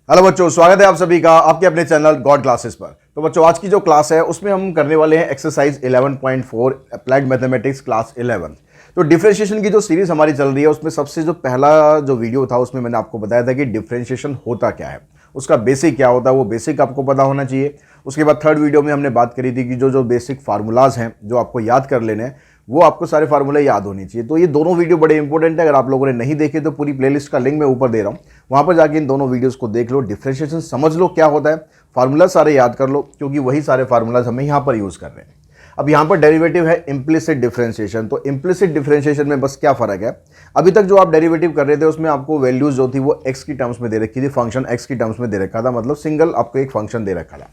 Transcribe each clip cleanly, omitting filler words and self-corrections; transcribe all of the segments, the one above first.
Hello बच्चों, स्वागत है आप सभी का आपके अपने चैनल गॉड क्लासेस पर। तो बच्चों, आज की जो क्लास है उसमें हम करने वाले हैं एक्सरसाइज 11.4 अप्लाइड मैथमेटिक्स क्लास 11। तो डिफरेंशिएशन की जो सीरीज हमारी चल रही है उसमें सबसे जो पहला जो वीडियो था उसमें मैंने आपको बताया था कि डिफरेंशिएशन होता क्या है, उसका बेसिक क्या होता है, वो बेसिक आपको पता होना चाहिए। उसके बाद थर्ड वीडियो में हमने बात करी थी कि जो जो बेसिक फार्मूलाज हैं जो आपको याद कर लेने हैं वो आपको सारे फार्मूले याद होनी चाहिए। तो ये दोनों वीडियो बड़े इंपॉर्टेंट है। अगर आप लोगों ने नहीं देखे तो पूरी प्लेलिस्ट का लिंक मैं ऊपर दे रहा हूँ, वहाँ पर जाके इन दोनों वीडियोस को देख लो, डिफरेंशिएशन समझ लो क्या होता है, फार्मूला सारे याद कर लो, क्योंकि वही सारे फार्मूलाज हमें यहाँ पर यूज़ कर रहे हैं। अब यहाँ पर डेरिवेटिव है इम्प्लिसिट डिफरेंशिएशन। तो इम्प्लिसिट डिफरेंशिएशन में बस क्या फ़र्क है, अभी तक जो आप डेरिवेटिव कर रहे थे उसमें आपको वैल्यूज जो थी वो एक्स की टर्म्स में दे रखी थी, फंक्शन एक्स की टर्म्स में दे रखा था, मतलब सिंगल आपको एक फंक्शन दे रखा था।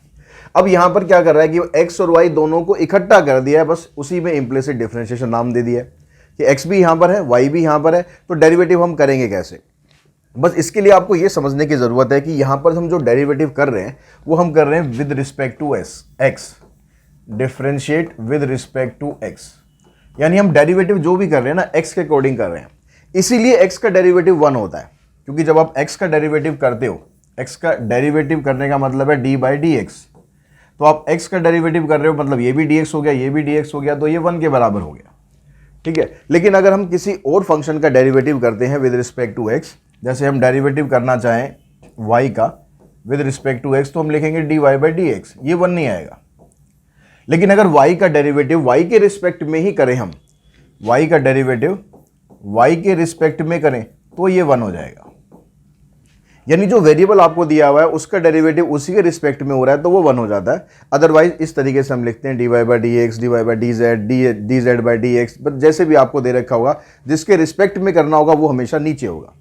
अब यहां पर क्या कर रहा है कि एक्स और वाई दोनों को इकट्ठा कर दिया है, बस उसी में इम्प्लिसिट डिफरेंशिएशन नाम दे दिया है कि एक्स भी यहां पर है, वाई भी यहां पर है। तो डेरिवेटिव हम करेंगे कैसे, बस इसके लिए आपको यह समझने की जरूरत है कि यहां पर हम जो डेरिवेटिव कर रहे हैं वो हम कर रहे हैं with respect to x, differentiate with respect to x, यानी हम डेरिवेटिव जो भी कर रहे हैं ना एक्स के अकॉर्डिंग कर रहे हैं। इसीलिए एक्स का डेरिवेटिव 1 होता है, क्योंकि जब आप एक्स का डेरिवेटिव करते हो, एक्स का डेरिवेटिव करने का मतलब है डी बाई डी एक्स। तो आप x का डेरिवेटिव कर रहे हो मतलब ये भी dx हो गया, ये भी dx हो गया, तो ये 1 के बराबर हो गया, ठीक है। लेकिन अगर हम किसी और फंक्शन का डेरिवेटिव करते हैं विद रिस्पेक्ट टू x, जैसे हम डेरिवेटिव करना चाहें y का विद रिस्पेक्ट टू x, तो हम लिखेंगे dy बाई डी एक्स, ये 1 नहीं आएगा। लेकिन अगर y का डेरिवेटिव y के रिस्पेक्ट में ही करें, हम y का डेरिवेटिव y के रिस्पेक्ट में करें तो ये 1 हो जाएगा। यानी जो वेरिएबल आपको दिया हुआ है उसका डेरिवेटिव उसी के रिस्पेक्ट में हो रहा है तो वो 1 हो जाता है। अदरवाइज इस तरीके से हम लिखते हैं d y by d x, d y by d z, d z by d x, but जैसे भी आपको दे रखा होगा जिसके रिस्पेक्ट में करना होगा वो हमेशा नीचे होगा।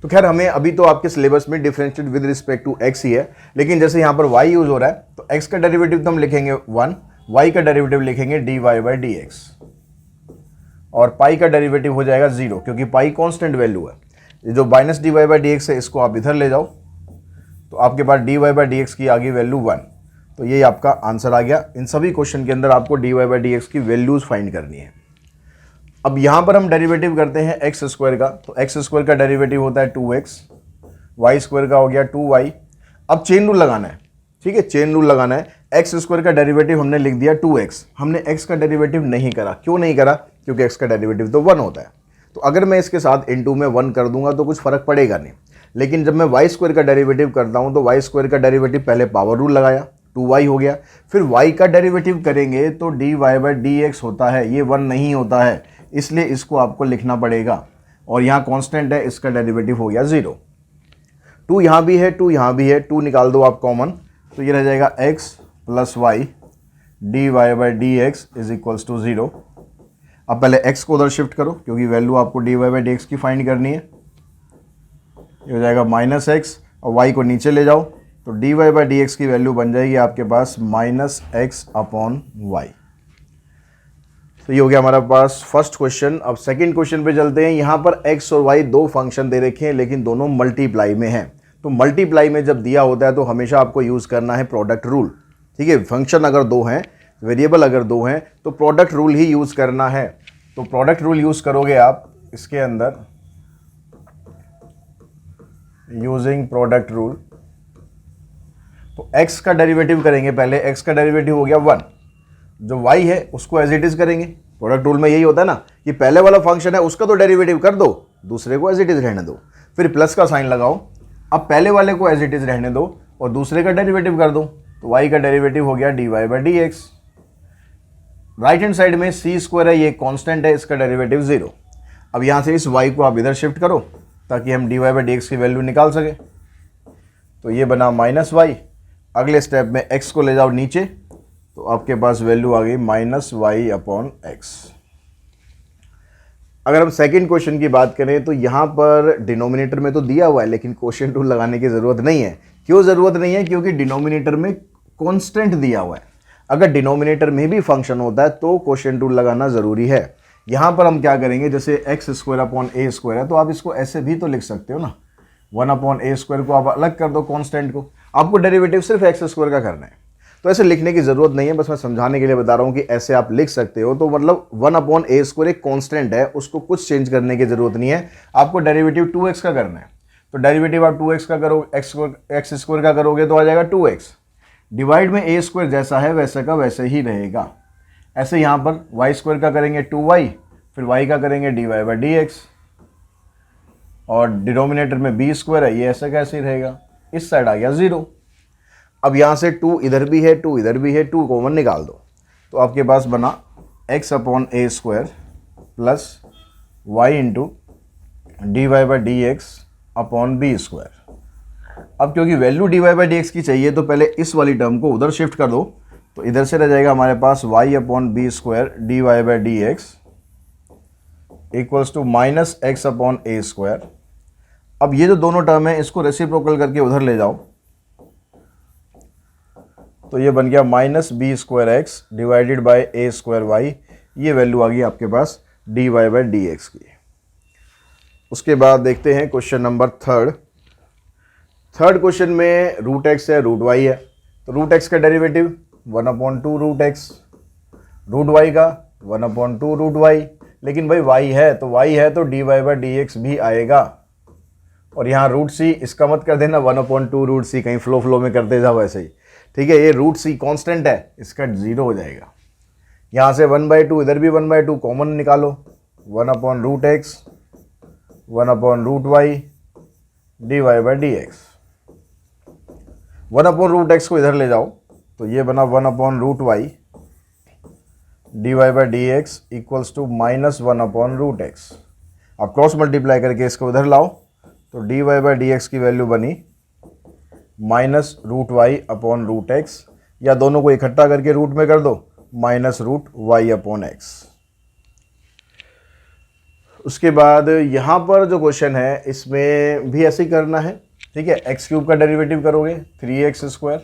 तो खैर हमें अभी तो आपके सिलेबस में differentiate with respect to x ही है, लेकिन जैसे यहाँ पर वाई यूज हो रहा है तो एक्स का डेरिवेटिव तो हम लिखेंगे 1, वाई का डेरिवेटिव लिखेंगे d y by d x, और पाई का डेरिवेटिव हो जाएगा 0, क्योंकि पाई कॉन्स्टेंट वैल्यू है। ये जो minus d y by d x है इसको आप इधर ले जाओ तो आपके पास d y by d x की आ गई वैल्यू 1। तो ये आपका आंसर आ गया। इन सभी क्वेश्चन के अंदर आपको d y by d x की वैल्यूज फाइंड करनी है। अब यहाँ पर हम डेरिवेटिव करते हैं एक्स स्क्वायर का, तो एक्स स्क्वायर का डेरिवेटिव होता है 2x, वाई स्क्वायर का हो गया 2y। अब चेन रूल लगाना है, ठीक है, चेन रूल लगाना है। एक्स स्क्वायर का डेरिवेटिव हमने लिख दिया 2x, हमने x का डेरिवेटिव नहीं करा। क्यों नहीं करा, क्योंकि x का डेरिवेटिव तो 1 होता है। तो अगर मैं इसके साथ इनटू में 1 कर दूंगा तो कुछ फर्क पड़ेगा नहीं। लेकिन जब मैं वाई स्क्वायर का डेरिवेटिव करता हूं तो वाई स्क्वायर का डेरिवेटिव पहले पावर रूल लगाया, 2y हो गया, फिर y का डेरिवेटिव करेंगे तो d y by d x होता है, ये 1 नहीं होता है, इसलिए इसको आपको लिखना पड़ेगा। और यहाँ कॉन्स्टेंट है, इसका डेरिवेटिव हो गया 0। 2 यहाँ भी है, 2 यहाँ भी है, 2 निकाल दो आप कॉमन, तो ये रह जाएगा x plus y d y by d x is equals to 0। अब पहले x को उधर शिफ्ट करो क्योंकि वैल्यू आपको d y by d x की फाइंड करनी है। ये हो जाएगा माइनस एक्स, और y को नीचे ले जाओ तो d y by d x की वैल्यू बन जाएगी आपके पास माइनस एक्स अपॉन वाई। तो ये हो गया हमारे पास फर्स्ट क्वेश्चन। अब सेकंड क्वेश्चन पे चलते हैं। यहाँ पर x और y दो फंक्शन दे रखे हैं लेकिन दोनों मल्टीप्लाई में हैं। तो मल्टीप्लाई में जब दिया होता है तो हमेशा आपको यूज़ करना है प्रोडक्ट रूल, ठीक है। फंक्शन अगर दो हैं, वेरिएबल अगर दो हैं तो प्रोडक्ट रूल ही यूज़ करना है। तो प्रोडक्ट रूल यूज़ करोगे आप इसके अंदर, यूजिंग प्रोडक्ट रूल। तो x का डेरिवेटिव करेंगे, पहले x का डेरिवेटिव हो गया 1, जो y है उसको एज इट इज करेंगे। प्रोडक्ट रूल में यही होता है ना कि पहले वाला फंक्शन है उसका तो डेरिवेटिव कर दो, दूसरे को एज इट इज रहने दो, फिर प्लस का साइन लगाओ। अब पहले वाले को एज इट इज रहने दो और दूसरे का डेरिवेटिव कर दो, तो y का डेरिवेटिव हो गया d y by d x. Right hand side में सी स्क्वायर है, ये कांस्टेंट है, इसका डेरिवेटिव 0। अब यहाँ से इस y को आप इधर शिफ्ट करो ताकि हम d y by d x की वैल्यू निकाल सके। तो ये बना माइनस वाई। अगले स्टेप में x को ले जाओ नीचे तो आपके पास वैल्यू आ गई माइनस वाई अपॉन एक्स। अगर हम सेकंड क्वेश्चन की बात करें तो यहाँ पर डिनोमिनेटर में तो दिया हुआ है लेकिन क्वोशिएंट रूल लगाने की ज़रूरत नहीं है। क्यों ज़रूरत नहीं है, क्योंकि डिनोमिनेटर में कांस्टेंट दिया हुआ है। अगर डिनोमिनेटर में भी फंक्शन होता है तो क्वोशिएंट रूल लगाना ज़रूरी है। यहाँ पर हम क्या करेंगे, जैसे x square upon a square है तो आप इसको ऐसे भी तो लिख सकते हो ना, 1 अपॉन ए स्क्वायर को आप अलग कर दो कांस्टेंट को, आपको डेरिवेटिव सिर्फ एक्स स्क्वायर का करना है। तो ऐसे लिखने की जरूरत नहीं है, बस मैं समझाने के लिए बता रहा हूँ कि ऐसे आप लिख सकते हो। तो मतलब 1 अपॉन ए स्क्वायर एक कांस्टेंट है, उसको कुछ चेंज करने की जरूरत नहीं है, आपको डेरिवेटिव 2x का करना है। तो डेरिवेटिव आप 2x का करो, एक्स स्क्वायर का करोगे तो आ जाएगा 2x। डिवाइड में a स्क्वायर जैसा है वैसे का वैसे ही रहेगा। ऐसे यहाँ पर y स्क्वायर का करेंगे 2y, फिर y का करेंगे dy/dx, और डिनोमिनेटर में b स्क्वायर है, ये ऐसा कैसे ही रहेगा। इस साइड आ गया 0। अब यहाँ से 2 इधर भी है, 2 इधर भी है, 2 कॉमन निकाल दो, तो आपके पास बना x/a square plus y into dy/dx upon b square. अब क्योंकि वैल्यू dy/dx की चाहिए तो पहले इस वाली टर्म को उधर शिफ्ट कर दो, तो इधर से रह जाएगा हमारे पास y upon b square dy/dx equals to minus x upon a square. अब ये जो दोनों टर्म है इसको रेसिप्रोकल करके उधर ले जाओ, तो ये बन गया minus b square x divided by a square y. ये वैल्यू आ गई आपके पास dy/dx की। उसके बाद देखते हैं क्वेश्चन नंबर थर्ड क्वेश्चन में रूट एक्स है, रूट वाई है, तो रूट एक्स का derivative 1/2 root x, root y का 1/2 रूट वाई। लेकिन भाई y है तो dy/dx भी आएगा, और यहाँ रूट सी इसका मत कर देना 1/2 रूट सी, कहीं फ्लो में करते जाओ ऐसे ही, ठीक है। ये रूट सी कांस्टेंट है, इसका 0 हो जाएगा। यहाँ से 1/2 इधर भी 1/2 कॉमन निकालो, 1/√x 1/√y dy/dx। 1/√x को इधर ले जाओ, तो ये बना 1/√y dy/dx equals to minus 1/√x। अब क्रॉस मल्टीप्लाई करके इसको उधर लाओ, तो dy/dx की वैल्यू बनी माइनस √y/√x, या दोनों को इकट्ठा करके रूट में कर दो, माइनस √y/x। उसके बाद यहाँ पर जो क्वेश्चन है इसमें भी ऐसे ही करना है, ठीक है। x³ का डेरिवेटिव करोगे 3x²।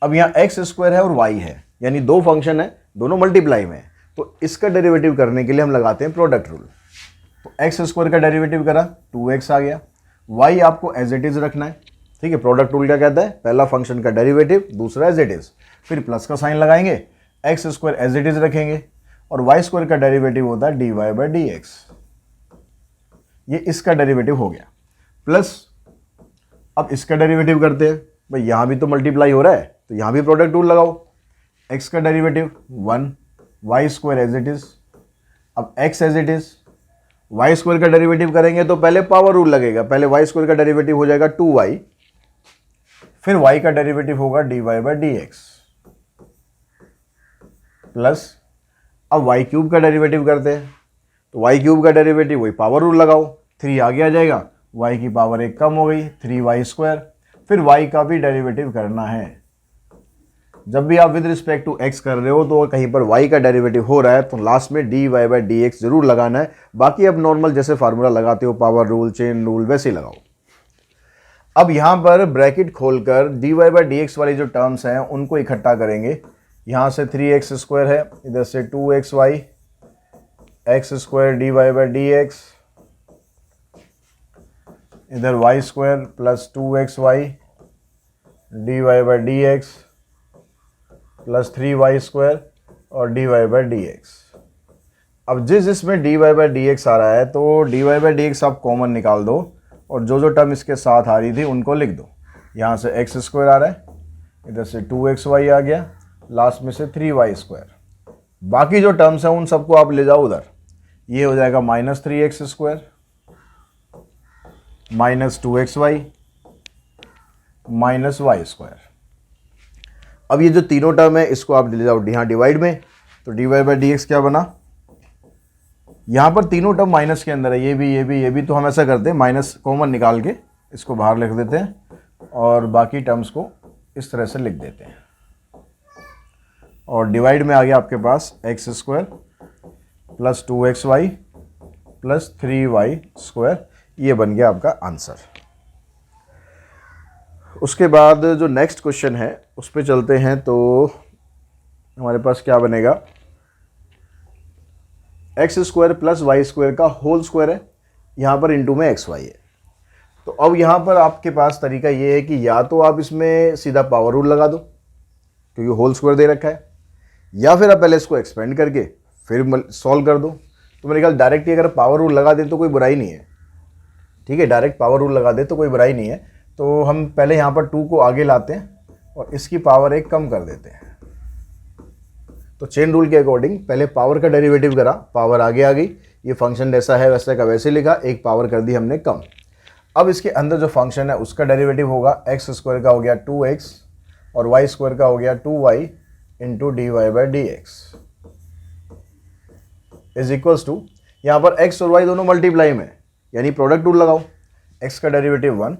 अब यहाँ x² है और y है, यानी दो फंक्शन है, दोनों मल्टीप्लाई में है, तो इसका डेरिवेटिव करने के लिए हम लगाते हैं प्रोडक्ट रूल। तो x² का डेरिवेटिव करा 2x आ गया, y आपको एज इट इज रखना है, ठीक है। प्रोडक्ट रूल क्या कहता है, पहला फंक्शन का डेरिवेटिव, दूसरा एज इट इज, फिर प्लस का साइन लगाएंगे, x² एज इट इज रखेंगे, और y² का डेरिवेटिव होता है dy/dx। ये इसका डेरिवेटिव हो गया। प्लस अब इसका डेरिवेटिव करते हैं, भाई यहाँ भी तो मल्टीप्लाई हो रहा है, तो यहाँ भी प्रोडक्ट रूल लगाओ। x का derivative 1, y² as it is, अब x as it is, y² का डेरिवेटिव करेंगे तो पहले पावर रूल लगेगा, पहले y² का डेरिवेटिव हो जाएगा 2y, फिर y का डेरिवेटिव होगा dy/dx, प्लस अब y³ का डेरिवेटिव करते हैं, तो y³ का डेरिवेटिव वही पावर रूल लगाओ, 3 आगे आ जाएगा, y की पावर 1 कम हो गई, 3y², फिर y का भी डेरिवेटिव करना है। जब भी आप विद रिस्पेक्ट टू x कर रहे हो तो कहीं पर y का डेरिवेटिव हो रहा है तो लास्ट में dy/dx जरूर लगाना है। बाकी अब नॉर्मल जैसे फार्मूला लगाते हो, पावर रूल, चेन रूल, वैसे ही लगाओ। अब यहाँ पर ब्रैकेट खोलकर dy/dx वाली जो टर्म्स हैं उनको इकट्ठा करेंगे। यहाँ से 3x² है, इधर से 2xy, x² dy/dx, इधर y² plus 2xy dy/dx plus 3y² और dy/dx। अब जिसमें dy/dx आ रहा है तो dy/dx आप कॉमन निकाल दो, और जो टर्म इसके साथ आ रही थी उनको लिख दो। यहाँ से x² आ रहा है, इधर से 2xy आ गया, लास्ट में से 3y²। बाकी जो टर्म्स हैं उन सबको आप ले जाओ उधर, ये हो जाएगा minus 3x² minus 2xy minus y²। अब ये जो तीनों टर्म है इसको आप ले जाओ यहाँ डिवाइड में, तो dy/dx क्या बना, यहाँ पर तीनों टर्म माइनस के अंदर है, ये भी, तो हम ऐसा करते हैं माइनस कॉमन निकाल के इसको बाहर लिख देते हैं और बाकी टर्म्स को इस तरह से लिख देते हैं, और डिवाइड में आ गया आपके पास x² plus 2xy plus 3y²। ये बन गया आपका आंसर। उसके बाद जो नेक्स्ट क्वेश्चन है उस पर चलते हैं, तो हमारे पास क्या बनेगा, x² प्लस y² का होल स्क्वायर है, यहाँ पर इंटू में xy है। तो अब यहाँ पर आपके पास तरीका ये है कि या तो आप इसमें सीधा पावर रूल लगा दो क्योंकि होल स्क्वायर दे रखा है, या फिर आप पहले इसको एक्सपेंड करके फिर सॉल्व कर दो। तो मेरे ख्याल डायरेक्टली अगर पावर रूल लगा दें तो कोई बुराई नहीं है, ठीक है, डायरेक्ट पावर रूल लगा दे तो कोई बुराई नहीं है। तो हम पहले यहाँ पर 2 को आगे लाते हैं और इसकी पावर 1 कम कर देते हैं। तो चेन रूल के अकॉर्डिंग पहले पावर का डेरिवेटिव करा, पावर आगे आ गई, ये फंक्शन जैसा है वैसे का वैसे लिखा, एक पावर कर दी हमने कम। अब इसके अंदर जो फंक्शन है उसका डेरिवेटिव होगा, एक्स स्क्वायर का हो गया 2x और वाई स्क्वायर का हो गया 2y into d y by d x is equals to, यहाँ पर x और y दोनों मल्टीप्लाई में, यानी प्रोडक्ट रूल लगाओ। x का derivative 1,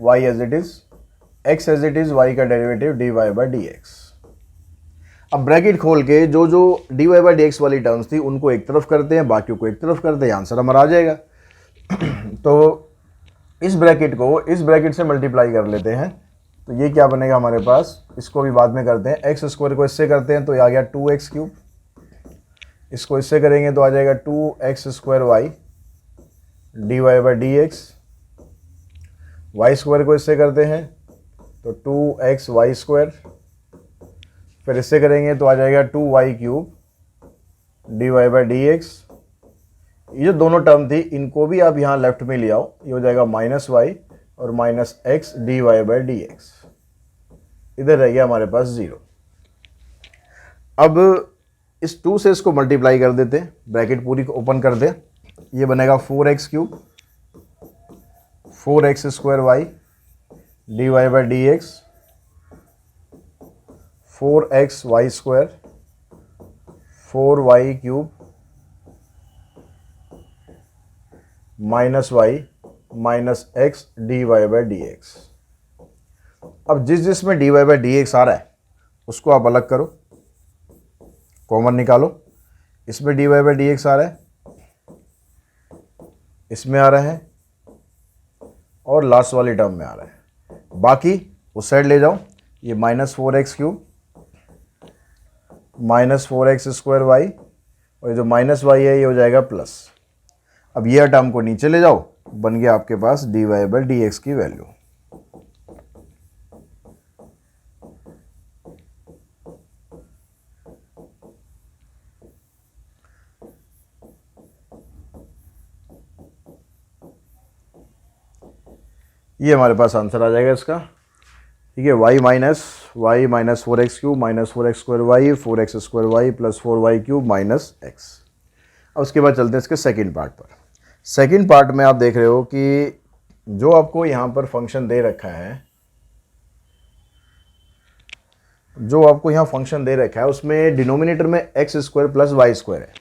y as it is, x as it is, y का derivative d y by d x. अब ब्रैकेट खोल के जो जो d y by d x वाली टर्म्स थी उनको एक तरफ करते हैं, बाकियों को एक तरफ करते हैं, आंसर हमारा आ जाएगा। तो इस ब्रैकेट को इस ब्रैकेट से मल्टीप्लाई कर लेते हैं, तो ये क्या बनेगा हमारे पास, इसको भी बाद में करते हैं। एक्स स्क्वायर को इससे करते हैं तो ये आ गया 2x क्यूब, इसको इससे करेंगे तो आ जाएगा 2x square y d y by d x. Y square को इससे करते हैं तो 2x वाई स्क्वायर, फिर इससे करेंगे तो आ जाएगा 2y cube d y by d x. ये जो दोनों टर्म थी इनको भी आप यहाँ लेफ्ट में ले आओ, ये हो जाएगा -y और -x d y by d x, इधर रह गया हमारे पास 0। अब इस 2 से इसको मल्टीप्लाई कर देते हैं, ब्रैकेट पूरी को ओपन कर दे, ये बनेगा 4x cube 4x square y d y by d x, 4x y square 4y cube -y -x d y by d x. अब जिस में d y by d x आ रहा है उसको आप अलग करो, कॉमन निकालो। इसमें d y by d x आ रहा है, इसमें आ रहा है और लास्ट वाली टर्म में आ रहा है, बाकी उस साइड ले जाओ। ये -4x cube -4x square Y और ये जो -y है ये हो जाएगा प्लस। अब ये टर्म को नीचे ले जाओ, बन गया आपके पास d y by d x की वैल्यू। ये हमारे पास आंसर आ जाएगा इसका, ठीक है। y minus 4x cube -4x square y 4x square y plus 4y cube -x। अब उसके बाद चलते हैं इसके सेकंड पार्ट पर। सेकंड पार्ट में आप देख रहे हो कि जो आपको यहाँ पर फंक्शन दे रखा है, जो आपको यहाँ फंक्शन दे रखा है उसमें डिनोमिनेटर में x square plus y square है।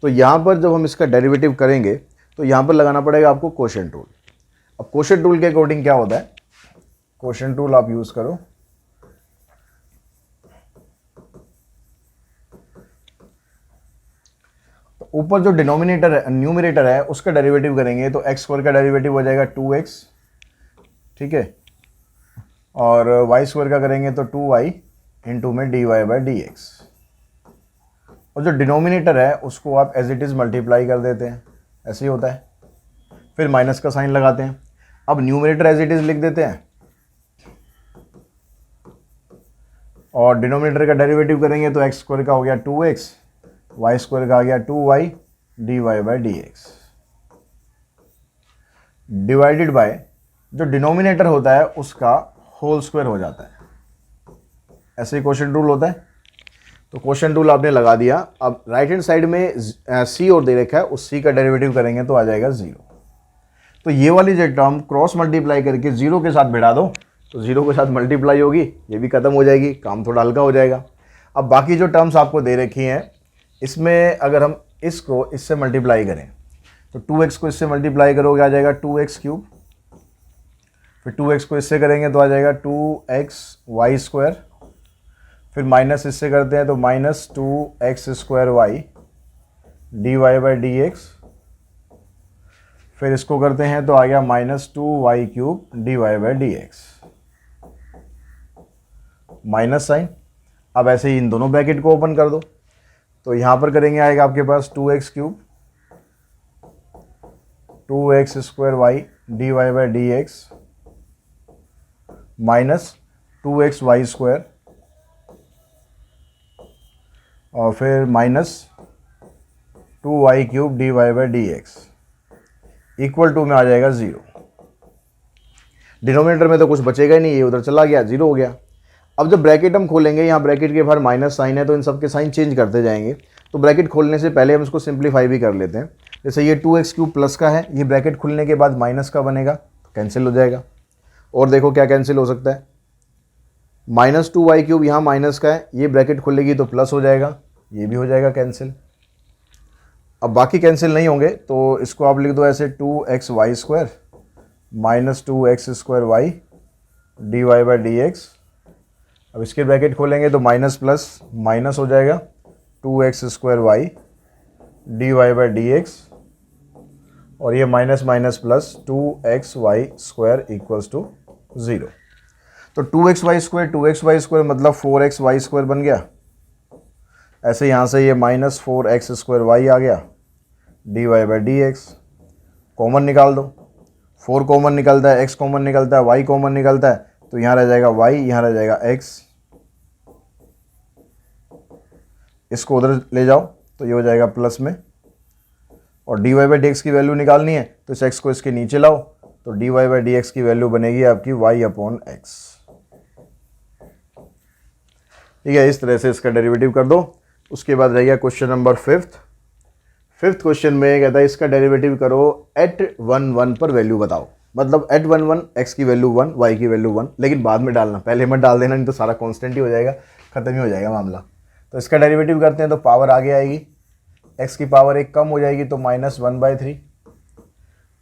तो यहाँ पर जब हम इसका डेरिवेटिव करेंगे तो यहाँ पर लगाना पड़ेगा आपको कोशेंट रूल। अब कोशेंट रूल के अकॉर्डिंग क्या होता है, कोशेंट रूल आप यूज करो। तो ऊपर जो डिनोमिनेटर है, न्यूमरेटर है, उसका डेरिवेटिव करेंगे तो एक्स स्क्वायर का डेरिवेटिव हो जाएगा 2x, ठीक है, और वाई स्क्वायर का करेंगे तो 2y इंटू में d y by d x. और जो डिनोमिनेटर है उसको आप एज इट इज़ मल्टीप्लाई कर देते हैं, ऐसे ही होता है। फिर माइनस का साइन लगाते हैं। अब न्यूमरेटर एज इट इज़ लिख देते हैं और डिनोमिनेटर का डेरिवेटिव करेंगे तो एक्स स्क्वायर का हो गया 2x, वाई स्क्वायर का आ गया 2y d y by d x, divided by जो डिनोमिनेटर होता है उसका होल स्क्वायर हो जाता है। ऐसे ही क्वोशिएंट रूल होता है। तो क्वोशिएंट रूल आपने लगा दिया। अब राइट हैंड साइड में c और दे रखा है, उस c का डेरिवेटिव करेंगे तो आ जाएगा 0। तो ये वाली जो टर्म क्रॉस मल्टीप्लाई करके 0 के साथ बिठा दो तो 0 के साथ मल्टीप्लाई होगी, ये भी खत्म हो जाएगी, काम थोड़ा हल्का हो जाएगा। अब बाकी जो टर्म्स आपको दे रखी हैं इसमें अगर हम इसको इससे मल्टीप्लाई करें तो 2x को इससे मल्टीप्लाई करोगे आ जाएगा 2x क्यूब, फिर 2x को इससे करेंगे तो आ जाएगा 2x वाई स्क्वायर, फिर माइनस इससे करते हैं तो -2x square y d y by d x, फिर इसको करते हैं तो आ गया -2y cube d y by d x, minus sign. अब ऐसे ही इन दोनों ब्रैकेट को ओपन कर दो तो यहाँ पर करेंगे आएगा आपके पास 2x cube 2x square y d y by d x -2x y square और फिर -2y cube d y by d x equal to में आ जाएगा 0। डिनोमिनेटर में तो कुछ बचेगा ही नहीं, ये उधर चला गया, 0 हो गया। अब जब ब्रैकेट हम खोलेंगे, यहाँ ब्रैकेट के बाहर माइनस साइन है तो इन सब के साइन चेंज करते जाएंगे। तो ब्रैकेट खोलने से पहले हम इसको सिंप्लीफाई भी कर लेते हैं। जैसे ये 2x³ प्लस का है, ये ब्रैकेट खुलने के बाद माइनस का बनेगा, कैंसिल हो जाएगा। और देखो क्या कैंसिल हो सकता है, -2y³ यहाँ माइनस का है, ये ब्रैकेट खुलेगी तो प्लस हो जाएगा, ये भी हो जाएगा कैंसिल। अब बाकी कैंसिल नहीं होंगे तो इसको आप लिख दो ऐसे 2xy² माइनस 2x² dy/dx। अब इसके ब्रैकेट खोलेंगे तो माइनस प्लस माइनस हो जाएगा 2x² dy/dx, और ये minus minus plus 2xy² equals to 0। तो 2xy² मतलब 4xy² बन गया। ऐसे यहाँ से ये माइनस 4x² आ गया dy/dx। कॉमन निकाल दो, 4 कॉमन निकलता है, x कॉमन निकलता है, y कॉमन निकलता है, तो यहाँ रह जाएगा y, यहाँ रह जाएगा x। इसको उधर ले जाओ तो ये हो जाएगा प्लस में, और dy/dx की वैल्यू निकालनी है तो इस x को इसके नीचे लाओ, तो dy/dx की वैल्यू बनेगी आपकी y/x। ठीक है, इस तरह से इसका डेरिवेटिव कर दो। उसके बाद रह गया क्वेश्चन नंबर 5th क्वेश्चन में कहता है इसका डेरिवेटिव करो एट 1 1 पर वैल्यू बताओ। मतलब एट 1 1 x की वैल्यू 1, y की वैल्यू 1, लेकिन बाद में डालना, पहले मत डाल देना, नहीं तो सारा कांस्टेंट ही हो जाएगा, खत्म ही हो जाएगा मामला। तो इसका डेरिवेटिव करते हैं तो पावर आगे आएगी, x की पावर 1 कम हो जाएगी तो -1/3,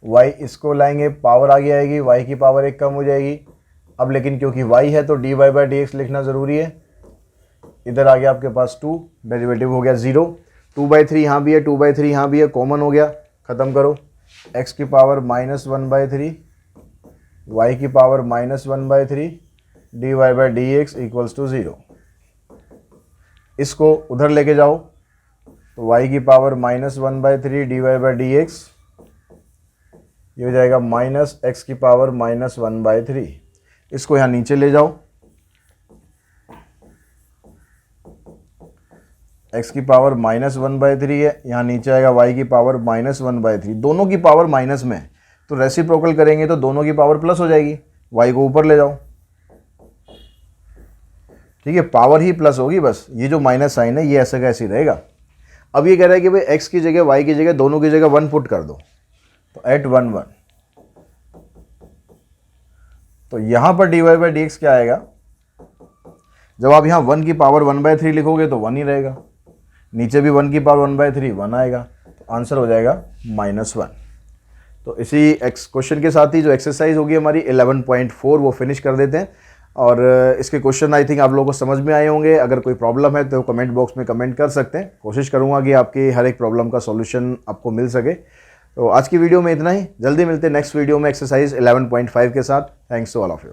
y इसको लाएंगे पावर आगे आएगी, y की पावर 1 कम हो जाएगी। अब लेकिन क्योंकि y है तो dy/dx लिखना ज़रूरी है। इधर आ गया आपके पास 2, डेरिवेटिव हो गया 0, 2/3 यहाँ भी है, 2/3 यहाँ भी है, कॉमन हो गया, ख़त्म करो। x की पावर -1/3, y की पावर -1/3 dy/dx इक्वल्स टू 0। इसको उधर लेके जाओ तो y की पावर -1/3 dy/dx, ये हो जाएगा -x की पावर -1/3। इसको यहाँ नीचे ले जाओ, x की पावर -1/3 है, यहाँ नीचे आएगा y की पावर -1/3, दोनों की पावर माइनस में है तो रेसिप्रोकल करेंगे तो दोनों की पावर प्लस हो जाएगी, y को ऊपर ले जाओ। ठीक है, पावर ही प्लस होगी, बस ये जो माइनस साइन है ये ऐसा का ऐसे ही रहेगा। अब ये कह रहा है कि भाई x की जगह y की जगह दोनों की जगह 1 पुट कर दो, तो एट 1 1, तो यहाँ पर dy/dx क्या आएगा, जब आप यहाँ 1 की पावर 1/3 लिखोगे तो 1 ही रहेगा, नीचे भी 1 की पावर 1/3 1 आएगा, तो आंसर हो जाएगा -1। तो इसी क्वेश्चन के साथ ही जो एक्सरसाइज होगी हमारी 11.4 वो फिनिश कर देते हैं। और इसके क्वेश्चन आई थिंक आप लोगों को समझ में आए होंगे। अगर कोई प्रॉब्लम है तो कमेंट बॉक्स में कमेंट कर सकते हैं, कोशिश करूँगा कि आपकी हर एक प्रॉब्लम का सॉल्यूशन आपको मिल सके। तो आज की वीडियो में इतना ही, जल्दी मिलते हैं नेक्स्ट वीडियो में एक्सरसाइज 11.5 के साथ। Thanks to all of you.